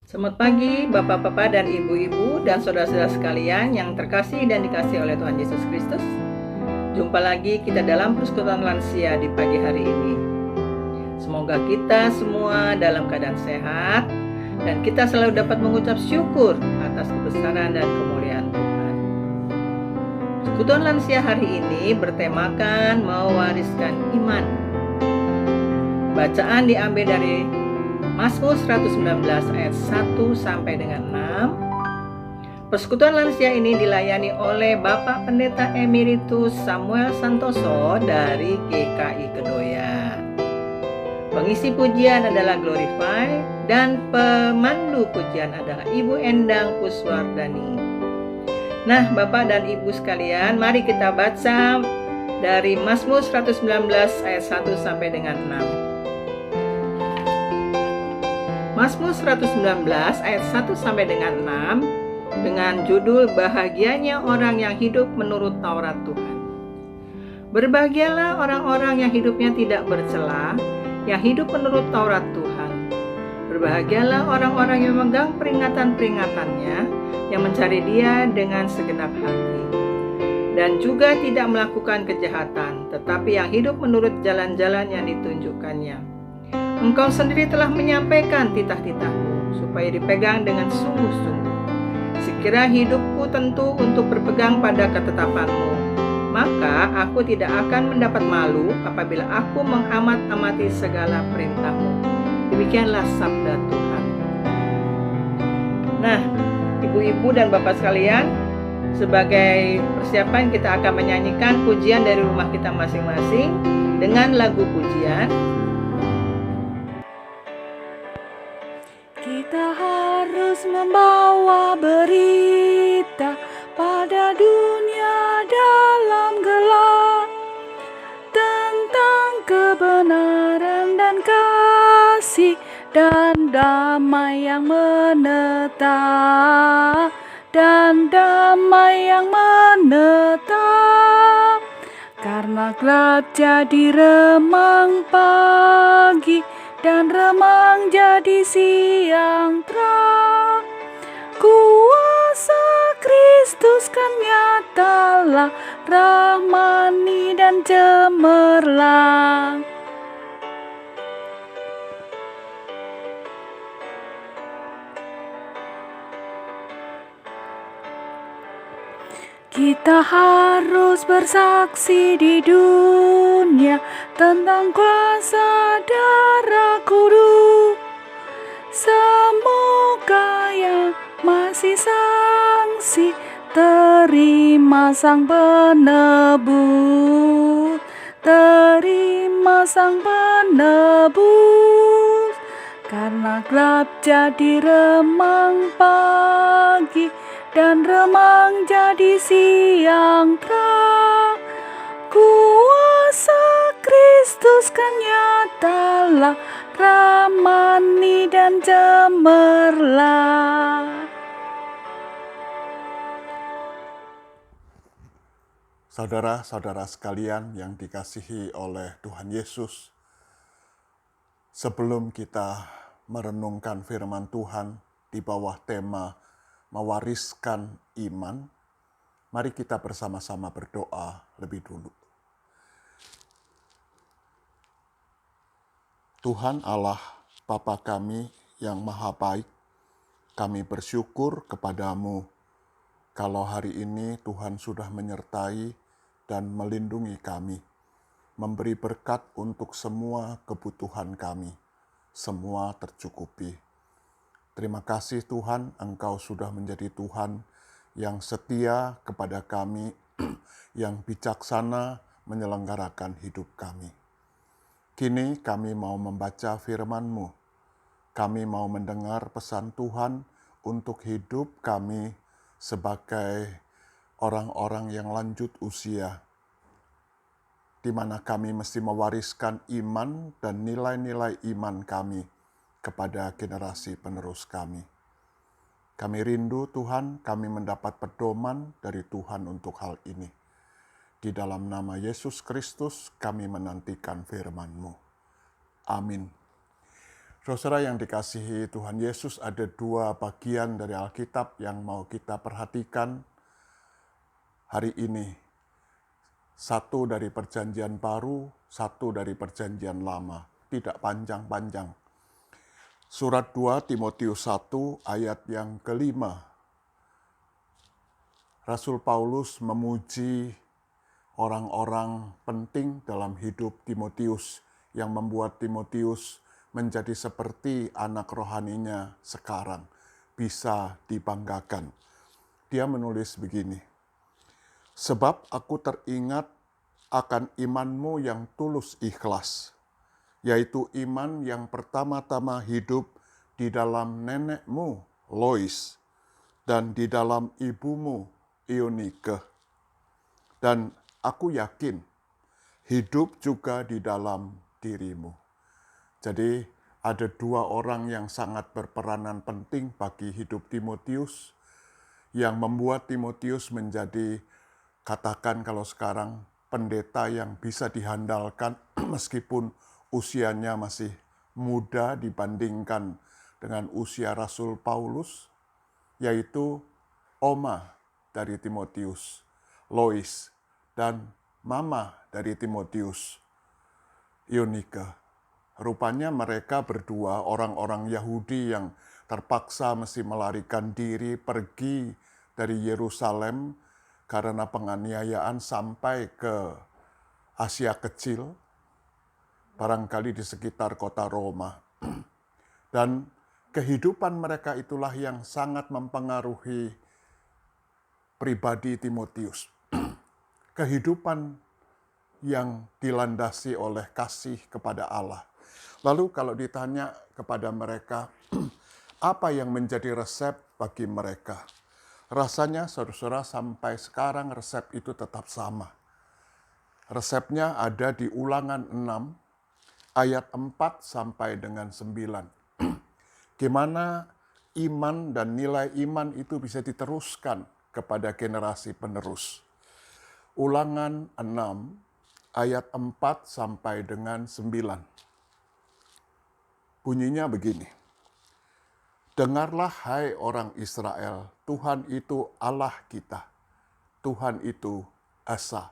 Selamat pagi Bapak-bapak dan Ibu-ibu dan saudara-saudara sekalian yang terkasih dan dikasihi oleh Tuhan Yesus Kristus. Jumpa lagi kita dalam persekutuan lansia di pagi hari ini. Semoga kita semua dalam keadaan sehat dan kita selalu dapat mengucap syukur atas kebesaran dan kemuliaan Tuhan. Persekutuan lansia hari ini bertemakan mewariskan iman. Bacaan diambil dari Mazmur 119 ayat 1 sampai dengan 6. Persekutuan lansia ini dilayani oleh Bapak Pendeta Emeritus Samuel Santoso dari GKI Kedoya. Pengisi pujian adalah Glorify dan pemandu pujian adalah Ibu Endang Kuswardani. Nah, Bapak dan Ibu sekalian, mari kita baca dari Mazmur 119 ayat 1 sampai dengan 6. Mazmur 119 ayat 1 sampai dengan 6 dengan judul Bahagianya orang yang hidup menurut Taurat Tuhan. Berbahagialah orang-orang yang hidupnya tidak bercela, yang hidup menurut Taurat Tuhan. Berbahagialah orang-orang yang memegang peringatan-peringatannya, yang mencari Dia dengan segenap hati. Dan juga tidak melakukan kejahatan, tetapi yang hidup menurut jalan-jalan yang ditunjukkannya. Engkau sendiri telah menyampaikan titah-titahmu supaya dipegang dengan sungguh-sungguh. Sekira hidupku tentu untuk berpegang pada ketetapanmu, maka aku tidak akan mendapat malu apabila aku mengamat-amati segala perintahmu. Demikianlah sabda Tuhan. Nah, ibu-ibu dan bapak sekalian, sebagai persiapan kita akan menyanyikan pujian dari rumah kita masing-masing dengan lagu pujian. Kita harus membawa berita pada dunia dalam gelap tentang kebenaran dan kasih dan damai yang menetap karena gelap jadi remang pagi dan remang jadi siang terang. Kuasa Kristus kan nyatalah, rahmani dan cemerlang. Kita harus bersaksi di dunia tentang kuasa darah kudus. Semoga yang masih sangsi terima sang penebus, karena gelap jadi remang pagi dan remang jadi siang terang. Kuasa Kristus kan nyatalah, rahmani dan cemerlang. Saudara-saudara sekalian yang dikasihi oleh Tuhan Yesus, sebelum kita merenungkan firman Tuhan di bawah tema mewariskan iman, mari kita bersama-sama berdoa lebih dulu. Tuhan Allah, Bapa kami yang maha baik, kami bersyukur kepadamu kalau hari ini Tuhan sudah menyertai dan melindungi kami, memberi berkat untuk semua kebutuhan kami, semua tercukupi. Terima kasih Tuhan, Engkau sudah menjadi Tuhan yang setia kepada kami, yang bijaksana menyelenggarakan hidup kami. Kini kami mau membaca firman-Mu. Kami mau mendengar pesan Tuhan untuk hidup kami sebagai orang-orang yang lanjut usia, di mana kami mesti mewariskan iman dan nilai-nilai iman kami kepada generasi penerus kami. Kami rindu Tuhan, kami mendapat pedoman dari Tuhan untuk hal ini. Di dalam nama Yesus Kristus kami menantikan firman-Mu. Amin. Saudara yang dikasihi Tuhan Yesus, ada dua bagian dari Alkitab yang mau kita perhatikan hari ini. Satu dari perjanjian baru, satu dari perjanjian lama. Tidak panjang-panjang. Surat 2 Timotius 1 ayat yang kelima. Rasul Paulus memuji orang-orang penting dalam hidup Timotius yang membuat Timotius menjadi seperti anak rohaninya sekarang, bisa dibanggakan. Dia menulis begini, "Sebab aku teringat akan imanmu yang tulus ikhlas, yaitu iman yang pertama-tama hidup di dalam nenekmu Lois dan di dalam ibumu Eunike. Dan aku yakin hidup juga di dalam dirimu." Jadi ada dua orang yang sangat berperanan penting bagi hidup Timotius, yang membuat Timotius menjadi, katakan kalau sekarang, pendeta yang bisa dihandalkan meskipun usianya masih muda dibandingkan dengan usia Rasul Paulus, yaitu oma dari Timotius, Lois, dan mama dari Timotius, Eunike. Rupanya mereka berdua orang-orang Yahudi yang terpaksa mesti melarikan diri pergi dari Yerusalem karena penganiayaan sampai ke Asia Kecil, barangkali di sekitar kota Roma. Dan kehidupan mereka itulah yang sangat mempengaruhi pribadi Timotius. Kehidupan yang dilandasi oleh kasih kepada Allah. Lalu kalau ditanya kepada mereka, apa yang menjadi resep bagi mereka? Rasanya saudara-saudara sampai sekarang resep itu tetap sama. Resepnya ada di Ulangan 6 ayat 4 sampai dengan 9. Gimana iman dan nilai iman itu bisa diteruskan kepada generasi penerus. Ulangan 6 ayat 4 sampai dengan 9. Bunyinya begini, "Dengarlah hai orang Israel, Tuhan itu Allah kita, Tuhan itu Esa."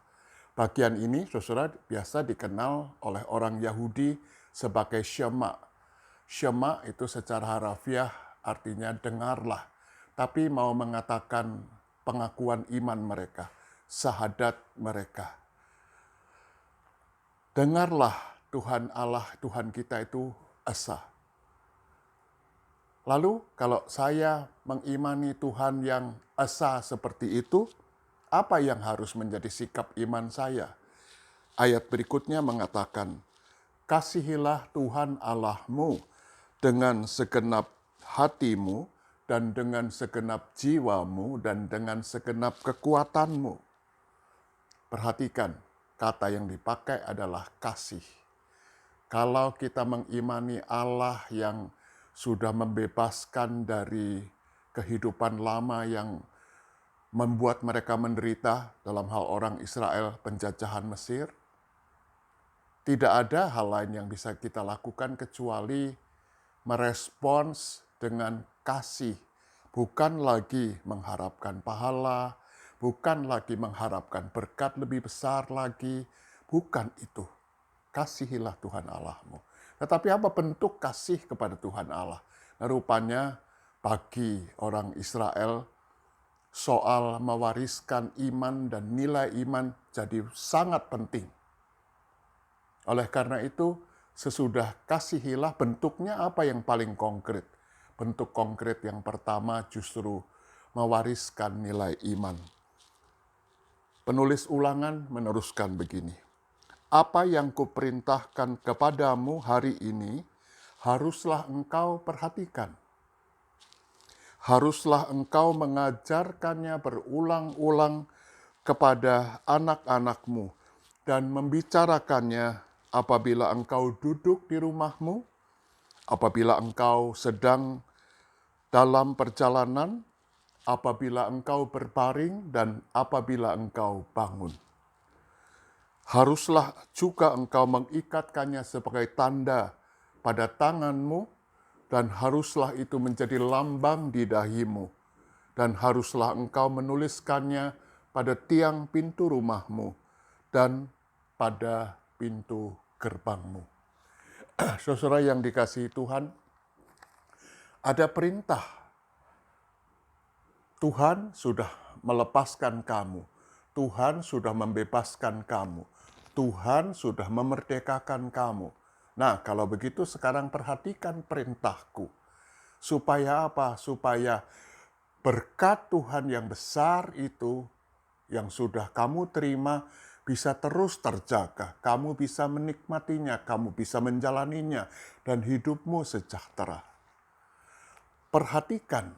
Bagian ini, saudara, biasa dikenal oleh orang Yahudi sebagai Shema. Shema itu secara harafiah artinya dengarlah, tapi mau mengatakan pengakuan iman mereka, syahadat mereka. Dengarlah Tuhan Allah, Tuhan kita itu Esa. Lalu kalau saya mengimani Tuhan yang Esa seperti itu, apa yang harus menjadi sikap iman saya? Ayat berikutnya mengatakan, "Kasihilah Tuhan Allahmu dengan segenap hatimu dan dengan segenap jiwamu dan dengan segenap kekuatanmu." Perhatikan, kata yang dipakai adalah kasih. Kalau kita mengimani Allah yang sudah membebaskan dari kehidupan lama yang membuat mereka menderita, dalam hal orang Israel penjajahan Mesir, tidak ada hal lain yang bisa kita lakukan kecuali merespons dengan kasih. Bukan lagi mengharapkan pahala, bukan lagi mengharapkan berkat lebih besar lagi, bukan itu. Kasihilah Tuhan Allahmu. Tetapi apa bentuk kasih kepada Tuhan Allah? Nah, rupanya bagi orang Israel, soal mewariskan iman dan nilai iman jadi sangat penting. Oleh karena itu, sesudah kasihilah, bentuknya apa yang paling konkret? Bentuk konkret yang pertama justru mewariskan nilai iman. Penulis Ulangan meneruskan begini, "Apa yang kuperintahkan kepadamu hari ini, haruslah engkau perhatikan. Haruslah engkau mengajarkannya berulang-ulang kepada anak-anakmu dan membicarakannya apabila engkau duduk di rumahmu, apabila engkau sedang dalam perjalanan, apabila engkau berbaring, dan apabila engkau bangun. Haruslah juga engkau mengikatkannya sebagai tanda pada tanganmu dan haruslah itu menjadi lambang di dahimu, dan haruslah engkau menuliskannya pada tiang pintu rumahmu dan pada pintu gerbangmu. Saudara yang dikasihi Tuhan, ada perintah. Tuhan sudah melepaskan kamu. Tuhan sudah membebaskan kamu. Tuhan sudah memerdekakan kamu. Nah, kalau begitu sekarang perhatikan perintahku. Supaya apa? Supaya berkat Tuhan yang besar itu yang sudah kamu terima bisa terus terjaga. Kamu bisa menikmatinya, kamu bisa menjalaninya, dan hidupmu sejahtera. Perhatikan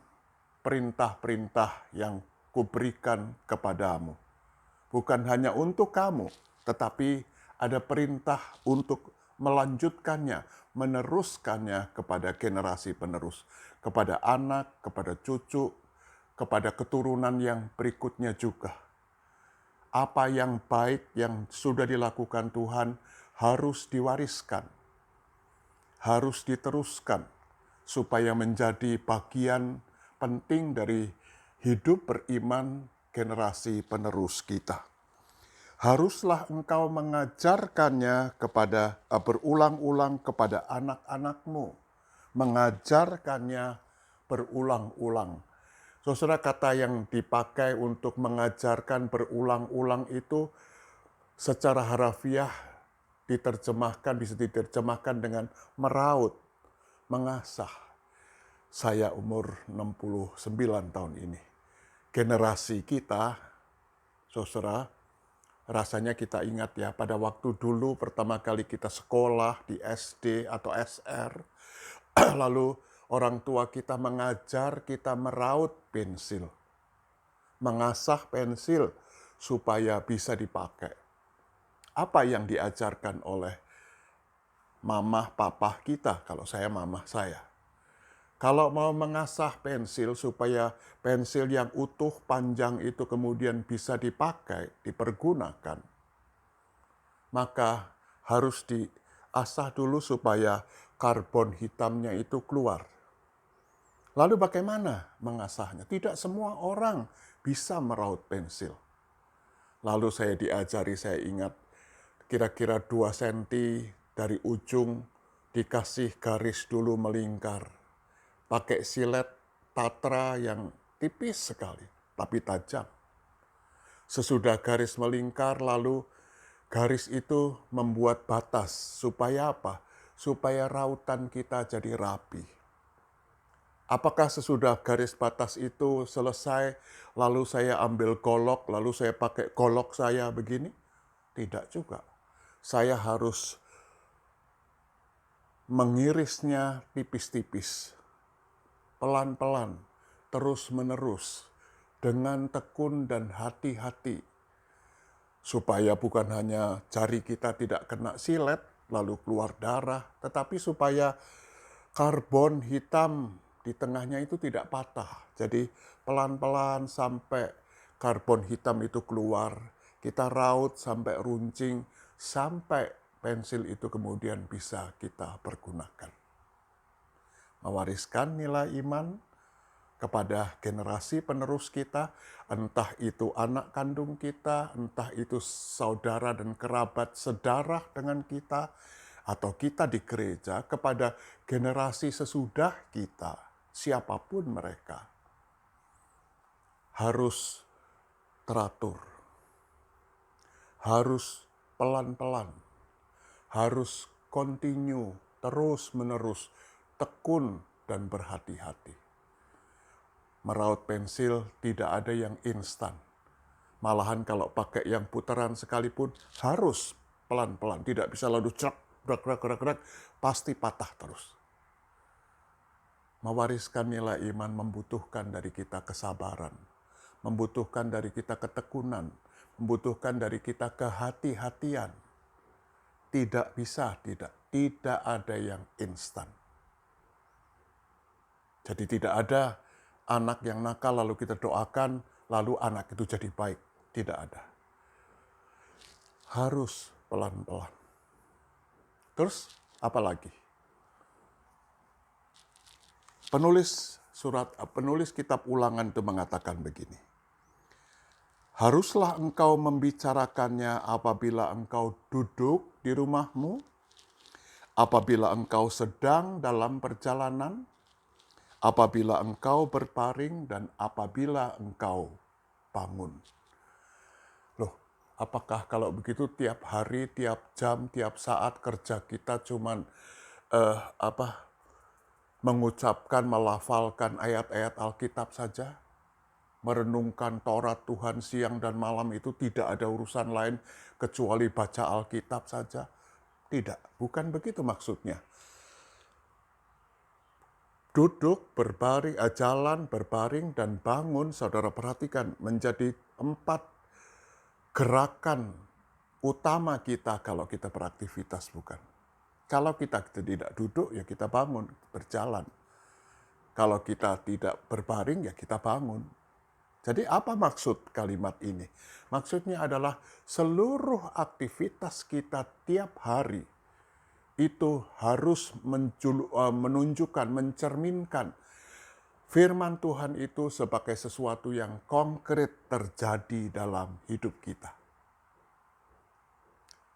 perintah-perintah yang kuberikan kepadamu. Bukan hanya untuk kamu, tetapi ada perintah untuk melanjutkannya, meneruskannya kepada generasi penerus, kepada anak, kepada cucu, kepada keturunan yang berikutnya juga. Apa yang baik yang sudah dilakukan Tuhan harus diwariskan, harus diteruskan, supaya menjadi bagian penting dari hidup beriman generasi penerus kita. Haruslah engkau mengajarkannya kepada berulang-ulang kepada anak-anakmu. Mengajarkannya berulang-ulang. Saudara, kata yang dipakai untuk mengajarkan berulang-ulang itu secara harafiah bisa diterjemahkan dengan meraut, mengasah. Saya umur 69 tahun ini. Generasi kita, saudara, rasanya kita ingat ya, pada waktu dulu pertama kali kita sekolah di SD atau SR, lalu orang tua kita mengajar kita meraut pensil, mengasah pensil supaya bisa dipakai. Apa yang diajarkan oleh mamah papa kita, kalau saya mamah saya. Kalau mau mengasah pensil supaya pensil yang utuh panjang itu kemudian bisa dipakai, dipergunakan, maka harus diasah dulu supaya karbon hitamnya itu keluar. Lalu bagaimana mengasahnya? Tidak semua orang bisa meraut pensil. Lalu saya diajari, saya ingat, kira-kira 2 senti dari ujung dikasih garis dulu melingkar. Pakai silet tatra yang tipis sekali, tapi tajam. Sesudah garis melingkar, lalu garis itu membuat batas. Supaya apa? Supaya rautan kita jadi rapi. Apakah sesudah garis batas itu selesai, lalu saya ambil golok, lalu saya pakai golok saya begini? Tidak juga. Saya harus mengirisnya tipis-tipis, pelan-pelan, terus-menerus, dengan tekun dan hati-hati. Supaya bukan hanya jari kita tidak kena silet, lalu keluar darah, tetapi supaya karbon hitam di tengahnya itu tidak patah. Jadi pelan-pelan sampai karbon hitam itu keluar, kita raut sampai runcing, sampai pensil itu kemudian bisa kita pergunakan. Mewariskan nilai iman kepada generasi penerus kita, entah itu anak kandung kita, entah itu saudara dan kerabat sedarah dengan kita, atau kita di gereja, kepada generasi sesudah kita, siapapun mereka, harus teratur, harus pelan-pelan, harus continue, terus-menerus, tekun dan berhati-hati. Meraut pensil tidak ada yang instan. Malahan kalau pakai yang putaran sekalipun harus pelan-pelan. Tidak bisa lalu gerak, pasti patah terus. Mewariskan nilai iman membutuhkan dari kita kesabaran. Membutuhkan dari kita ketekunan. Membutuhkan dari kita kehati-hatian. Tidak bisa, tidak ada yang instan. Jadi tidak ada anak yang nakal lalu kita doakan, lalu anak itu jadi baik. Tidak ada. Harus pelan-pelan. Terus apa lagi? Penulis kitab Ulangan itu mengatakan begini. Haruslah engkau membicarakannya apabila engkau duduk di rumahmu, apabila engkau sedang dalam perjalanan, apabila engkau berbaring, dan apabila engkau bangun. Loh, apakah kalau begitu tiap hari, tiap jam, tiap saat kerja kita cuman mengucapkan, melafalkan ayat-ayat Alkitab saja? Merenungkan Taurat Tuhan siang dan malam itu tidak ada urusan lain kecuali baca Alkitab saja? Tidak, bukan begitu maksudnya. Duduk, berbaring, jalan, berbaring, dan bangun, saudara perhatikan, menjadi 4 gerakan utama kita kalau kita beraktivitas, bukan? Kalau kita tidak duduk, ya kita bangun, berjalan. Kalau kita tidak berbaring, ya kita bangun. Jadi apa maksud kalimat ini? Maksudnya adalah seluruh aktivitas kita tiap hari itu harus menunjukkan, mencerminkan firman Tuhan itu sebagai sesuatu yang konkret terjadi dalam hidup kita.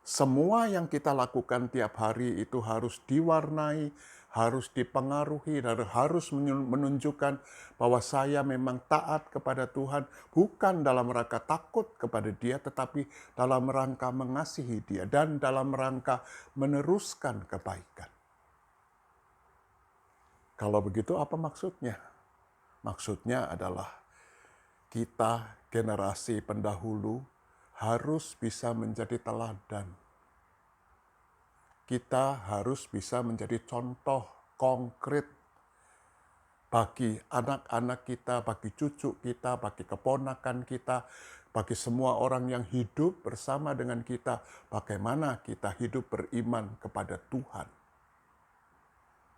Semua yang kita lakukan tiap hari itu harus diwarnai, harus dipengaruhi, dan harus menunjukkan bahwa saya memang taat kepada Tuhan, bukan dalam rangka takut kepada Dia, tetapi dalam rangka mengasihi Dia, dan dalam rangka meneruskan kebaikan. Kalau begitu apa maksudnya? Maksudnya adalah kita, generasi pendahulu, harus bisa menjadi teladan. Kita harus bisa menjadi contoh konkret bagi anak-anak kita, bagi cucu kita, bagi keponakan kita, bagi semua orang yang hidup bersama dengan kita, bagaimana kita hidup beriman kepada Tuhan.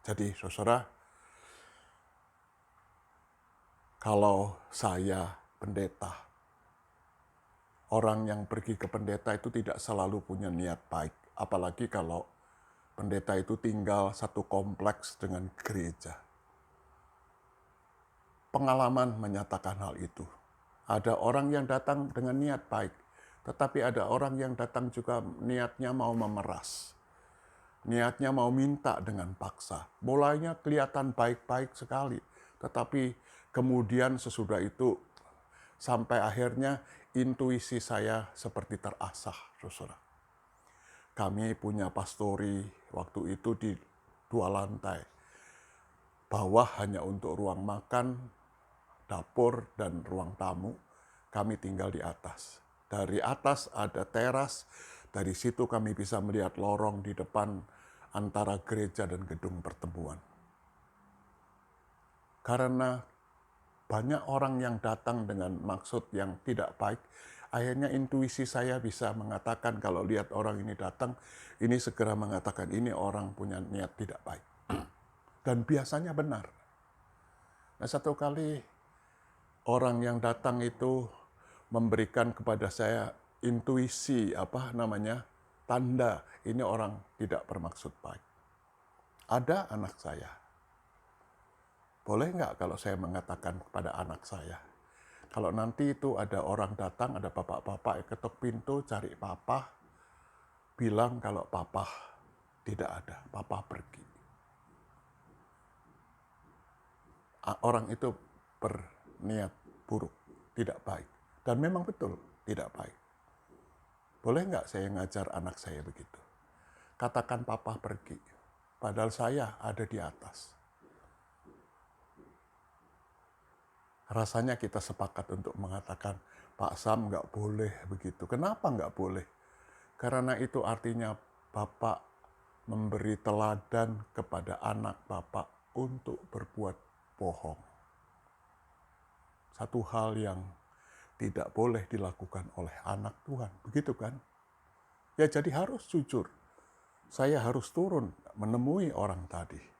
Jadi, saudara, kalau saya pendeta, orang yang pergi ke pendeta itu tidak selalu punya niat baik. Apalagi kalau pendeta itu tinggal satu kompleks dengan gereja. Pengalaman menyatakan hal itu. Ada orang yang datang dengan niat baik, tetapi ada orang yang datang juga niatnya mau memeras. Niatnya mau minta dengan paksa. Mulainya kelihatan baik-baik sekali, tetapi kemudian sesudah itu sampai akhirnya intuisi saya seperti terasah, saudara. Kami punya pastori waktu itu di 2 lantai. Bawah hanya untuk ruang makan, dapur, dan ruang tamu. Kami tinggal di atas. Dari atas ada teras. Dari situ kami bisa melihat lorong di depan antara gereja dan gedung pertemuan. Karena banyak orang yang datang dengan maksud yang tidak baik, akhirnya intuisi saya bisa mengatakan kalau lihat orang ini datang, ini segera mengatakan ini orang punya niat tidak baik. Dan biasanya benar. Nah, satu kali orang yang datang itu memberikan kepada saya intuisi, tanda ini orang tidak bermaksud baik. Ada anak saya. Boleh nggak kalau saya mengatakan kepada anak saya, kalau nanti itu ada orang datang, ada bapak-bapak yang ketuk pintu cari papa, bilang kalau papa tidak ada, papa pergi. Orang itu berniat buruk, tidak baik. Dan memang betul tidak baik. Boleh nggak saya ngajar anak saya begitu? Katakan papa pergi, padahal saya ada di atas. Rasanya kita sepakat untuk mengatakan, Pak Sam nggak boleh begitu. Kenapa nggak boleh? Karena itu artinya Bapak memberi teladan kepada anak Bapak untuk berbuat bohong. Satu hal yang tidak boleh dilakukan oleh anak Tuhan. Begitu kan? Ya jadi harus jujur. Saya harus turun menemui orang tadi.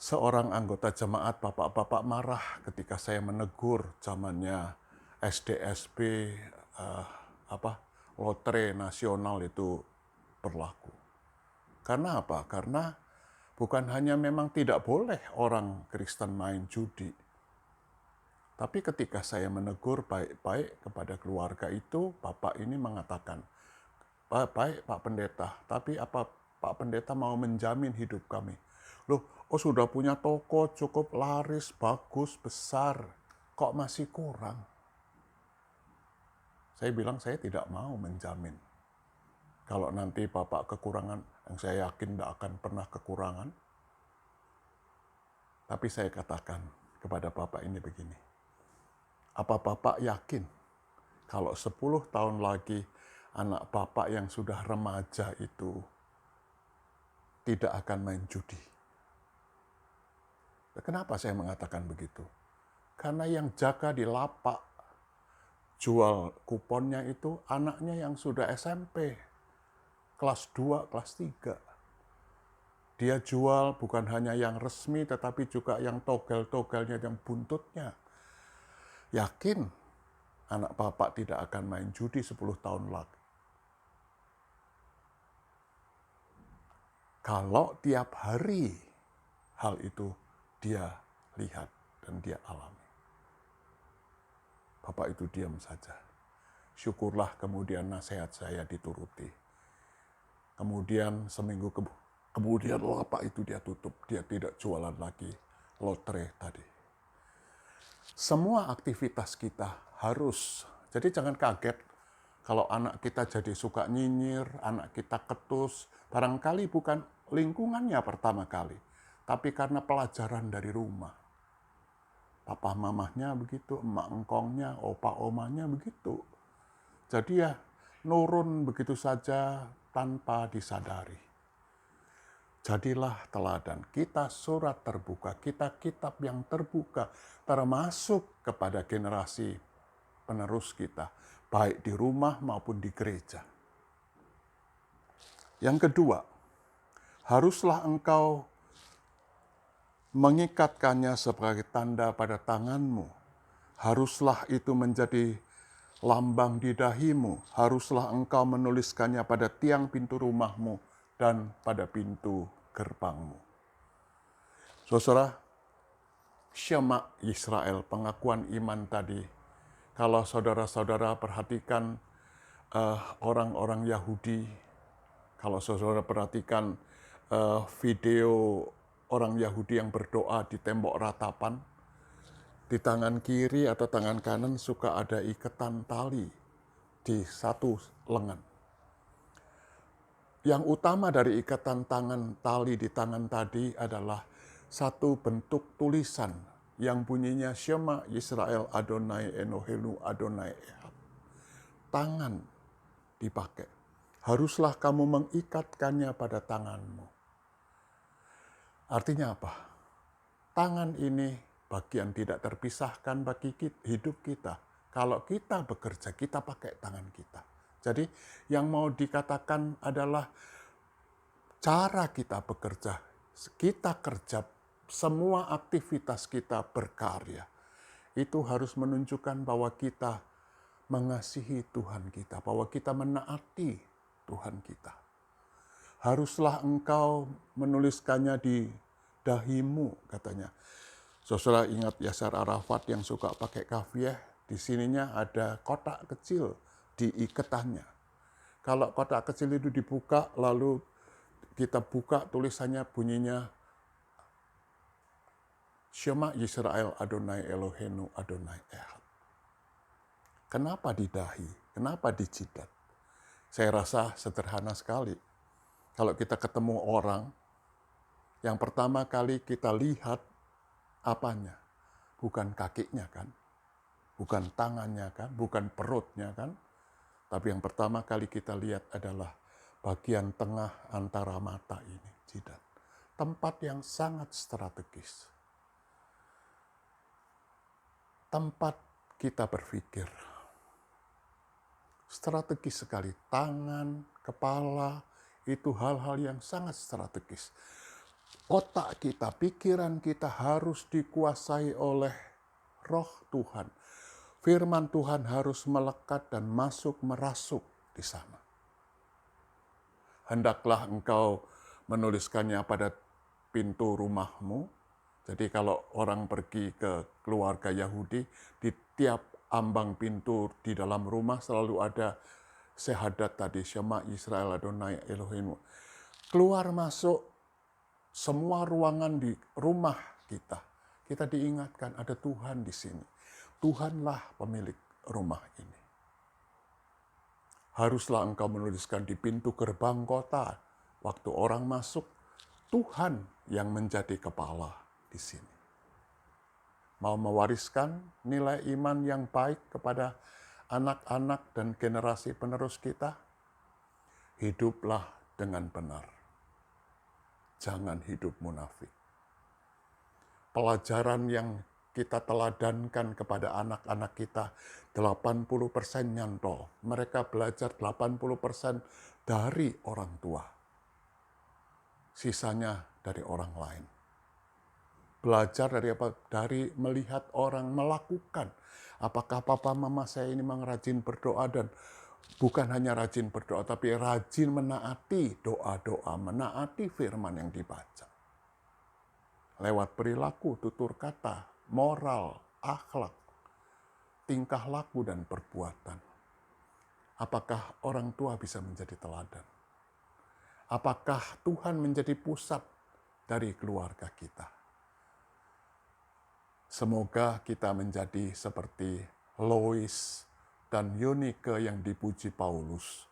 Seorang anggota jemaat, bapak-bapak marah ketika saya menegur zamannya SDSB, lotre nasional itu berlaku. Karena apa? Karena Bukan hanya memang tidak boleh orang Kristen main judi, tapi ketika saya menegur baik-baik kepada keluarga itu, Bapak ini mengatakan, baik Pak Pendeta, tapi apa Pak Pendeta mau menjamin hidup kami? Loh, sudah punya toko cukup laris, bagus, besar, kok masih kurang? Saya bilang saya tidak mau menjamin. Kalau nanti Bapak kekurangan, yang saya yakin tidak akan pernah kekurangan, tapi saya katakan kepada Bapak ini begini, apa Bapak yakin kalau 10 tahun lagi anak Bapak yang sudah remaja itu tidak akan main judi? Kenapa saya mengatakan begitu? Karena yang jaga di lapak jual kuponnya itu anaknya yang sudah SMP, kelas 2, kelas 3. Dia jual bukan hanya yang resmi, tetapi juga yang togel-togelnya, yang buntutnya. Yakin anak Bapak tidak akan main judi 10 tahun lagi. Kalau tiap hari hal itu dia lihat dan dia alami. Bapak itu diam saja. Syukurlah kemudian nasihat saya dituruti. Kemudian seminggu kemudian lapak itu dia tutup. Dia tidak jualan lagi lotre tadi. Semua aktivitas kita harus. Jadi jangan kaget kalau anak kita jadi suka nyinyir, anak kita ketus. Barangkali bukan lingkungannya pertama kali, tapi karena pelajaran dari rumah. Papa mamahnya begitu, emak engkongnya, opa omanya begitu. Jadi ya nurun begitu saja tanpa disadari. Jadilah teladan. Kita surat terbuka, kita kitab yang terbuka, termasuk kepada generasi penerus kita, baik di rumah maupun di gereja. Yang kedua, haruslah engkau mengikatkannya sebagai tanda pada tanganmu. Haruslah itu menjadi lambang di dahimu. Haruslah engkau menuliskannya pada tiang pintu rumahmu dan pada pintu gerbangmu. Saudara, Syema Israel, pengakuan iman tadi. Kalau saudara-saudara perhatikan orang-orang Yahudi, kalau saudara perhatikan video orang Yahudi yang berdoa di tembok ratapan, di tangan kiri atau tangan kanan suka ada ikatan tali di satu lengan. Yang utama dari ikatan tangan tali di tangan tadi adalah satu bentuk tulisan yang bunyinya Shema Yisrael Adonai Elohenu Adonai Echad. Tangan dipakai. Haruslah kamu mengikatkannya pada tanganmu. Artinya apa? Tangan ini bagian tidak terpisahkan bagi hidup kita. Kalau kita bekerja, kita pakai tangan kita. Jadi yang mau dikatakan adalah cara kita bekerja. Kita kerja, semua aktivitas kita berkarya. Itu harus menunjukkan bahwa kita mengasihi Tuhan kita, bahwa kita menaati Tuhan kita. Haruslah engkau menuliskannya di dahimu, katanya. Saudara ingat Yasser Arafat yang suka pakai kafiah, di sininya ada kotak kecil di ikatannya. Kalau kotak kecil itu dibuka, lalu kita buka tulisannya bunyinya Shema Yisrael Adonai Elohenu Adonai Echad. Kenapa di dahi? Kenapa di jidat? Saya rasa sederhana sekali. Kalau kita ketemu orang, yang pertama kali kita lihat apanya? Bukan kakinya kan? Bukan tangannya kan? Bukan perutnya kan? Tapi yang pertama kali kita lihat adalah bagian tengah antara mata ini, jidat. Tempat yang sangat strategis. Tempat kita berpikir. Strategis sekali. Tangan, kepala, itu hal-hal yang sangat strategis. Otak kita, pikiran kita harus dikuasai oleh Roh Tuhan. Firman Tuhan harus melekat dan masuk merasuk di sana. Hendaklah engkau menuliskannya pada pintu rumahmu. Jadi kalau orang pergi ke keluarga Yahudi, di tiap ambang pintu di dalam rumah selalu ada syahadat tadi, Shema Israel Adonai Elohim. Keluar masuk semua ruangan di rumah kita, kita diingatkan ada Tuhan di sini. Tuhanlah pemilik rumah ini. Haruslah engkau menuliskan di pintu gerbang kota, waktu orang masuk, Tuhan yang menjadi kepala di sini. Mau mewariskan nilai iman yang baik kepada anak-anak dan generasi penerus kita? Hiduplah dengan benar. Jangan hidup munafik. Pelajaran yang kita teladankan kepada anak-anak kita, 80% nyantol. Mereka belajar 80% dari orang tua. Sisanya dari orang lain. Belajar dari apa? Dari melihat orang melakukan. Apakah papa mama saya ini memang rajin berdoa, dan bukan hanya rajin berdoa, tapi rajin menaati doa-doa, menaati firman yang dibaca. Lewat perilaku, tutur kata, moral, akhlak, tingkah laku, dan perbuatan. Apakah orang tua bisa menjadi teladan? Apakah Tuhan menjadi pusat dari keluarga kita? Semoga kita menjadi seperti Lois dan Eunike yang dipuji Paulus.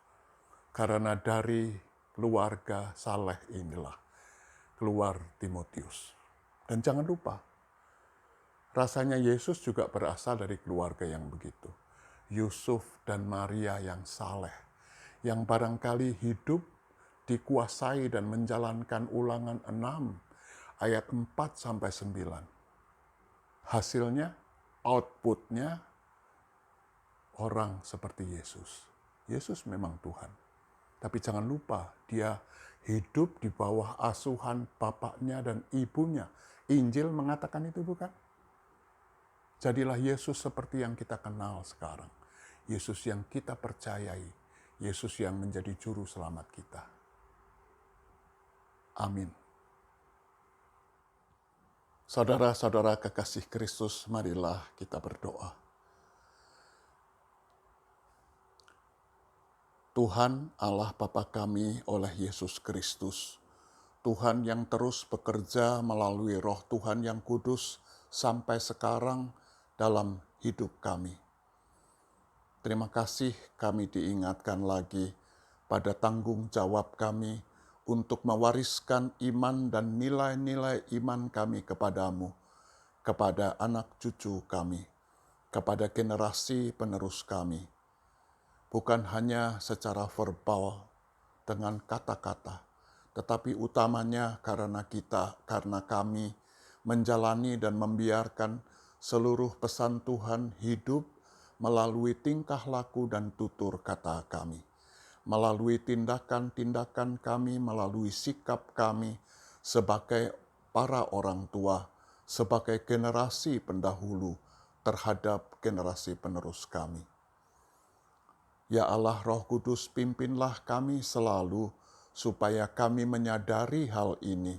Karena dari keluarga saleh inilah keluar Timotius. Dan jangan lupa, rasanya Yesus juga berasal dari keluarga yang begitu. Yusuf dan Maria yang saleh, yang barangkali hidup dikuasai dan menjalankan Ulangan 6 ayat 4-9. Hasilnya, outputnya, orang seperti Yesus. Yesus memang Tuhan. Tapi jangan lupa, dia hidup di bawah asuhan bapaknya dan ibunya. Injil mengatakan itu, bukan? Jadilah Yesus seperti yang kita kenal sekarang. Yesus yang kita percayai. Yesus yang menjadi juru selamat kita. Amin. Saudara-saudara kekasih Kristus, marilah kita berdoa. Tuhan Allah Bapa kami oleh Yesus Kristus, Tuhan yang terus bekerja melalui Roh Tuhan yang kudus sampai sekarang dalam hidup kami. Terima kasih kami diingatkan lagi pada tanggung jawab kami untuk mewariskan iman dan nilai-nilai iman kami kepadamu, kepada anak cucu kami, kepada generasi penerus kami. Bukan hanya secara verbal dengan kata-kata, tetapi utamanya karena kami menjalani dan membiarkan seluruh pesan Tuhan hidup melalui tingkah laku dan tutur kata kami. Melalui tindakan-tindakan kami, melalui sikap kami sebagai para orang tua, sebagai generasi pendahulu terhadap generasi penerus kami. Ya Allah Roh Kudus, pimpinlah kami selalu supaya kami menyadari hal ini,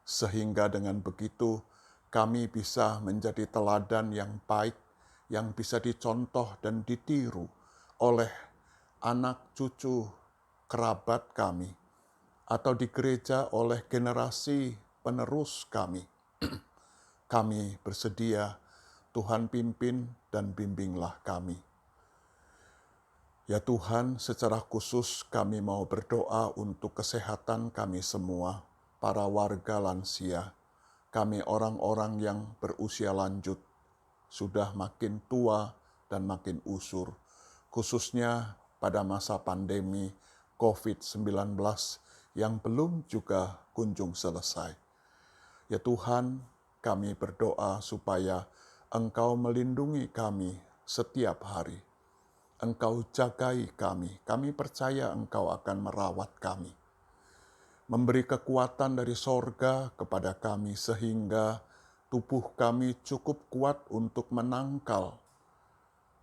sehingga dengan begitu kami bisa menjadi teladan yang baik, yang bisa dicontoh dan ditiru oleh anak cucu kerabat kami, atau di gereja oleh generasi penerus kami. Kami bersedia, Tuhan pimpin dan bimbinglah kami. Ya Tuhan, secara khusus kami mau berdoa untuk kesehatan kami semua, para warga lansia, kami orang-orang yang berusia lanjut, sudah makin tua dan makin usur, khususnya pada masa pandemi COVID-19 yang belum juga kunjung selesai. Ya Tuhan, kami berdoa supaya Engkau melindungi kami setiap hari. Engkau jagai kami. Kami percaya Engkau akan merawat kami. Memberi kekuatan dari sorga kepada kami sehingga tubuh kami cukup kuat untuk menangkal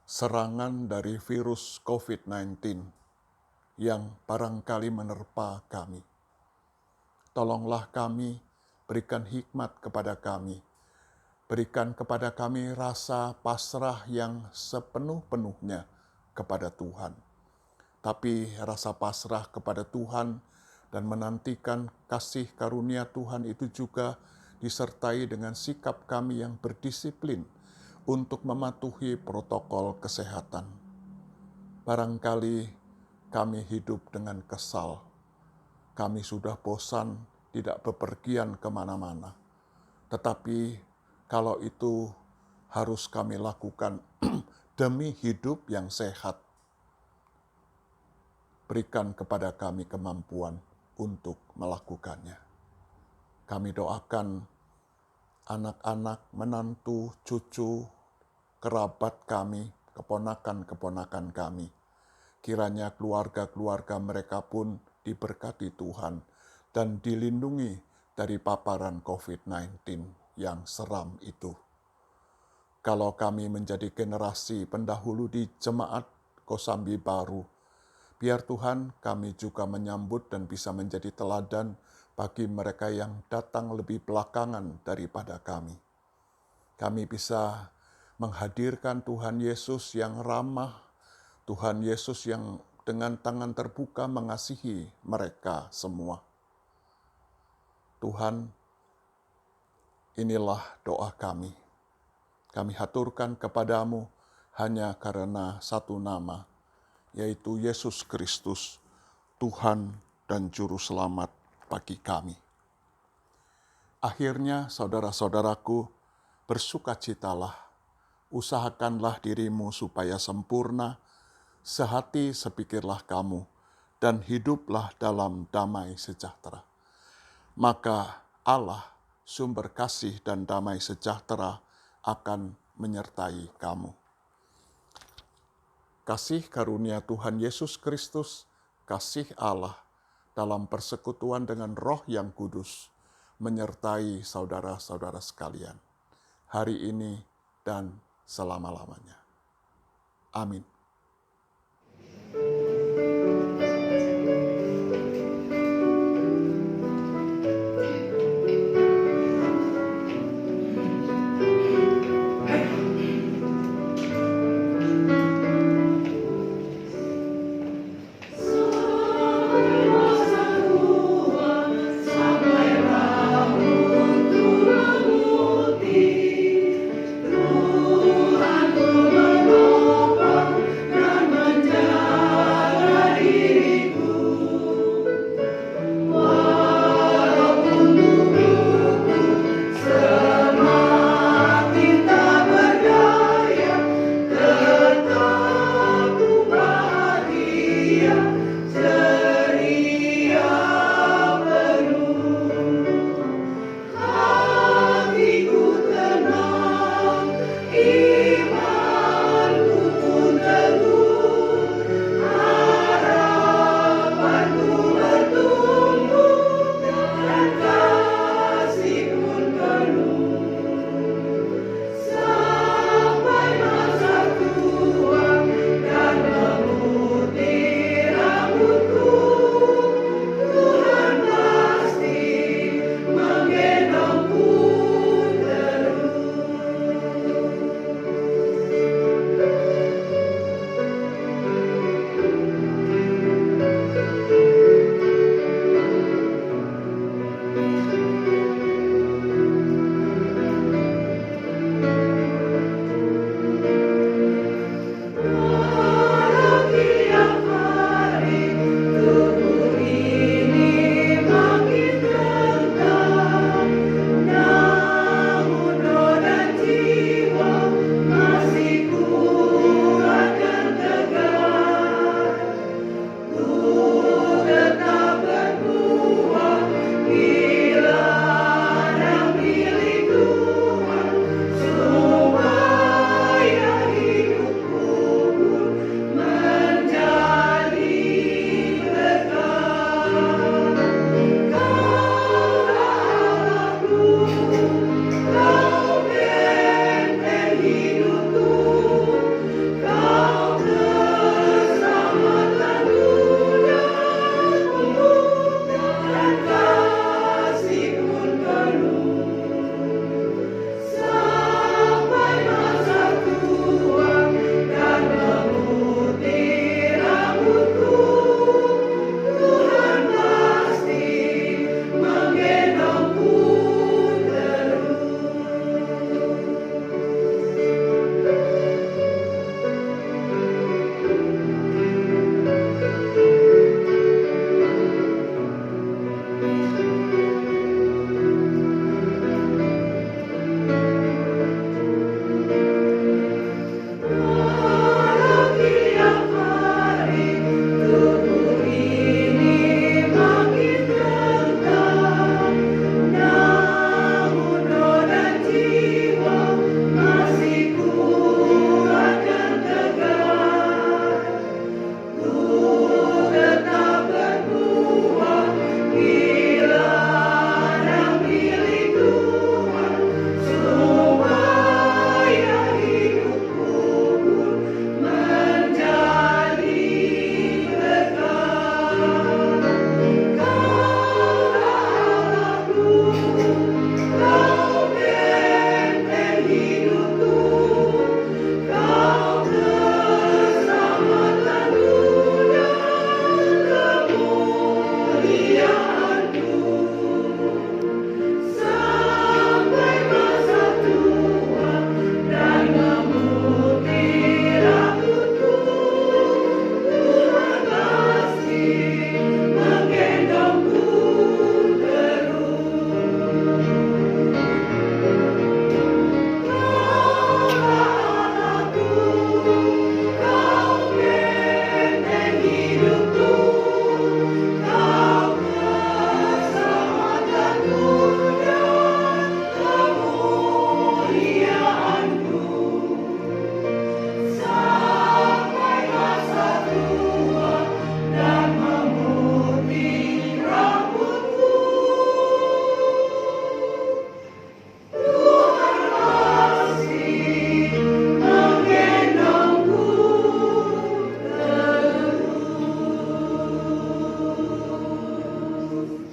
serangan dari virus COVID-19 yang barangkali menerpa kami. Tolonglah kami berikan hikmat kepada kami. Berikan kepada kami rasa pasrah yang sepenuh-penuhnya kepada Tuhan. Tapi rasa pasrah kepada Tuhan dan menantikan kasih karunia Tuhan itu juga disertai dengan sikap kami yang berdisiplin untuk mematuhi protokol kesehatan. Barangkali kami hidup dengan kesal. Kami sudah bosan tidak bepergian kemana-mana. Tetapi kalau itu harus kami lakukan demi hidup yang sehat, berikan kepada kami kemampuan untuk melakukannya. Kami doakan anak-anak, menantu, cucu, kerabat kami, keponakan-keponakan kami. Kiranya keluarga-keluarga mereka pun diberkati Tuhan dan dilindungi dari paparan COVID-19 yang seram itu. Kalau kami menjadi generasi pendahulu di Jemaat Kosambi Baru, biar Tuhan kami juga menyambut dan bisa menjadi teladan bagi mereka yang datang lebih belakangan daripada kami. Kami bisa menghadirkan Tuhan Yesus yang ramah, Tuhan Yesus yang dengan tangan terbuka mengasihi mereka semua. Tuhan, inilah doa kami. Kami haturkan kepadamu hanya karena satu nama, yaitu Yesus Kristus, Tuhan dan Juru Selamat bagi kami. Akhirnya, saudara-saudaraku, bersukacitalah, usahakanlah dirimu supaya sempurna, sehati sepikirlah kamu, dan hiduplah dalam damai sejahtera. Maka Allah, sumber kasih dan damai sejahtera, akan menyertai kamu. Kasih karunia Tuhan Yesus Kristus, kasih Allah dalam persekutuan dengan Roh yang Kudus, menyertai saudara-saudara sekalian, hari ini dan selama-lamanya. Amin.